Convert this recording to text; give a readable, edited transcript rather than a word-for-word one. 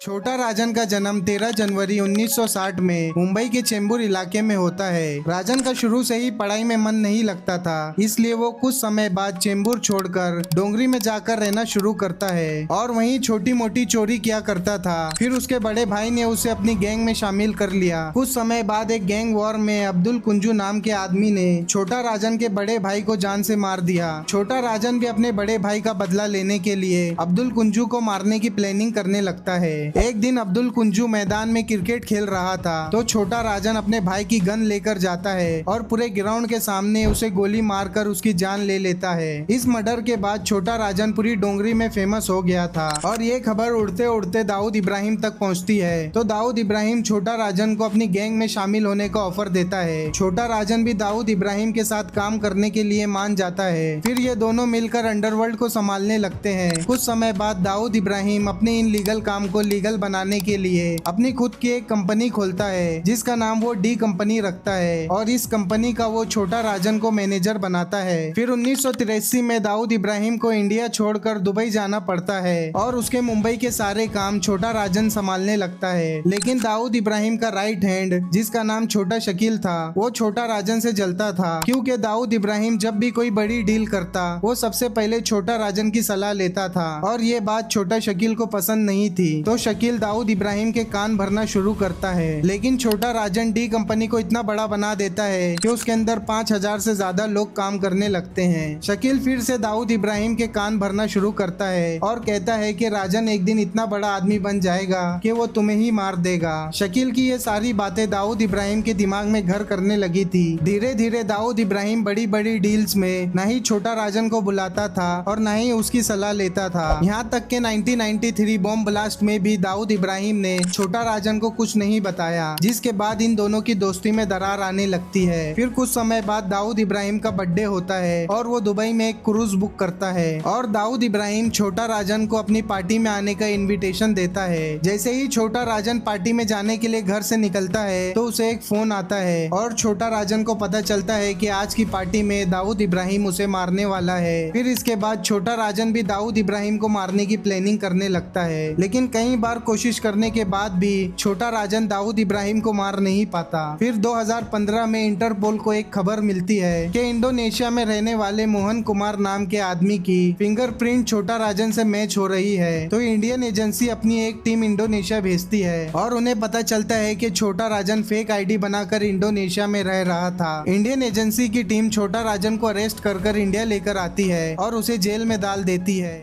छोटा राजन का जन्म 13 जनवरी 1960 में मुंबई के चेंबूर इलाके में होता है। राजन का शुरू से ही पढ़ाई में मन नहीं लगता था, इसलिए वो कुछ समय बाद चेंबूर छोड़कर डोंगरी में जाकर रहना शुरू करता है और वहीं छोटी मोटी चोरी किया करता था। फिर उसके बड़े भाई ने उसे अपनी गैंग में शामिल कर लिया। कुछ समय बाद एक गैंग वॉर में अब्दुल कुंजू नाम के आदमी ने छोटा राजन के बड़े भाई को जान से मार दिया। छोटा राजन भी अपने बड़े भाई का बदला लेने के लिए अब्दुल कुंजू को मारने की प्लानिंग करने लगता है। एक दिन अब्दुल कुंजू मैदान में क्रिकेट खेल रहा था तो छोटा राजन अपने भाई की गन लेकर जाता है और पूरे ग्राउंड के सामने उसे गोली मारकर उसकी जान ले लेता है। इस मर्डर के बाद छोटा राजन पूरी डोंगरी में फेमस हो गया था और ये खबर उड़ते उड़ते दाऊद इब्राहिम तक पहुंचती है। तो दाऊद इब्राहिम छोटा राजन को अपनी गैंग में शामिल होने का ऑफर देता है। छोटा राजन भी दाऊद इब्राहिम के साथ काम करने के लिए मान जाता है। फिर ये दोनों मिलकर अंडरवर्ल्ड को संभालने लगते हैं। कुछ समय बाद दाऊद इब्राहिम अपने इन लीगल काम को लीगल बनाने के लिए अपनी खुद की एक कंपनी खोलता है जिसका नाम वो डी कंपनी रखता है और इस कंपनी का वो छोटा राजन को मैनेजर बनाता है। फिर 1983 में दाऊद इब्राहिम को इंडिया छोड़कर दुबई जाना पड़ता है और उसके मुंबई के सारे काम छोटा राजन संभालने लगता है। लेकिन दाऊद इब्राहिम का राइट हैंड जिसका नाम छोटा शकील था वो छोटा राजन से जलता था, क्योंकि दाऊद इब्राहिम जब भी कोई बड़ी डील करता वो सबसे पहले छोटा राजन की सलाह लेता था और ये बात छोटा शकील को पसंद नहीं थी। तो शकील दाऊद इब्राहिम के कान भरना शुरू करता है। लेकिन छोटा राजन डी कंपनी को इतना बड़ा बना देता है कि उसके अंदर 5000 से ज्यादा लोग काम करने लगते हैं। शकील फिर से दाऊद इब्राहिम के कान भरना शुरू करता है और कहता है कि राजन एक दिन इतना बड़ा आदमी बन जाएगा कि वो तुम्हें ही मार देगा। शकील की ये सारी बातें दाऊद इब्राहिम के दिमाग में घर करने लगी थी। धीरे धीरे दाऊद इब्राहिम बड़ी बड़ी डील्स में न ही छोटा राजन को बुलाता था और न ही उसकी सलाह लेता था। यहाँ तक के 1993 बॉम्ब ब्लास्ट में भी दाऊद इब्राहिम ने छोटा राजन को कुछ नहीं बताया, जिसके बाद इन दोनों की दोस्ती में दरार आने लगती है। फिर कुछ समय बाद दाऊद इब्राहिम का बर्थडे होता है और वो दुबई में एक क्रूज बुक करता है और दाऊद इब्राहिम छोटा राजन को अपनी पार्टी में आने का इनविटेशन देता है। जैसे ही छोटा राजन पार्टी में जाने के लिए घर से निकलता है तो उसे एक फोन आता है और छोटा राजन को पता चलता है कि आज की पार्टी में दाऊद इब्राहिम उसे मारने वाला है। फिर इसके बाद छोटा राजन भी दाऊद इब्राहिम को मारने की प्लानिंग करने लगता है, लेकिन कई बार कोशिश करने के बाद भी छोटा राजन दाऊद इब्राहिम को मार नहीं पाता। फिर 2015 में इंटरपोल को एक खबर मिलती है कि इंडोनेशिया में रहने वाले मोहन कुमार नाम के आदमी की फिंगरप्रिंट छोटा राजन से मैच हो रही है। तो इंडियन एजेंसी अपनी एक टीम इंडोनेशिया भेजती है और उन्हें पता चलता है कि छोटा राजन फेक आईडी बनाकर इंडोनेशिया में रह रहा था। इंडियन एजेंसी की टीम छोटा राजन को अरेस्ट कर इंडिया लेकर आती है और उसे जेल में डाल देती है।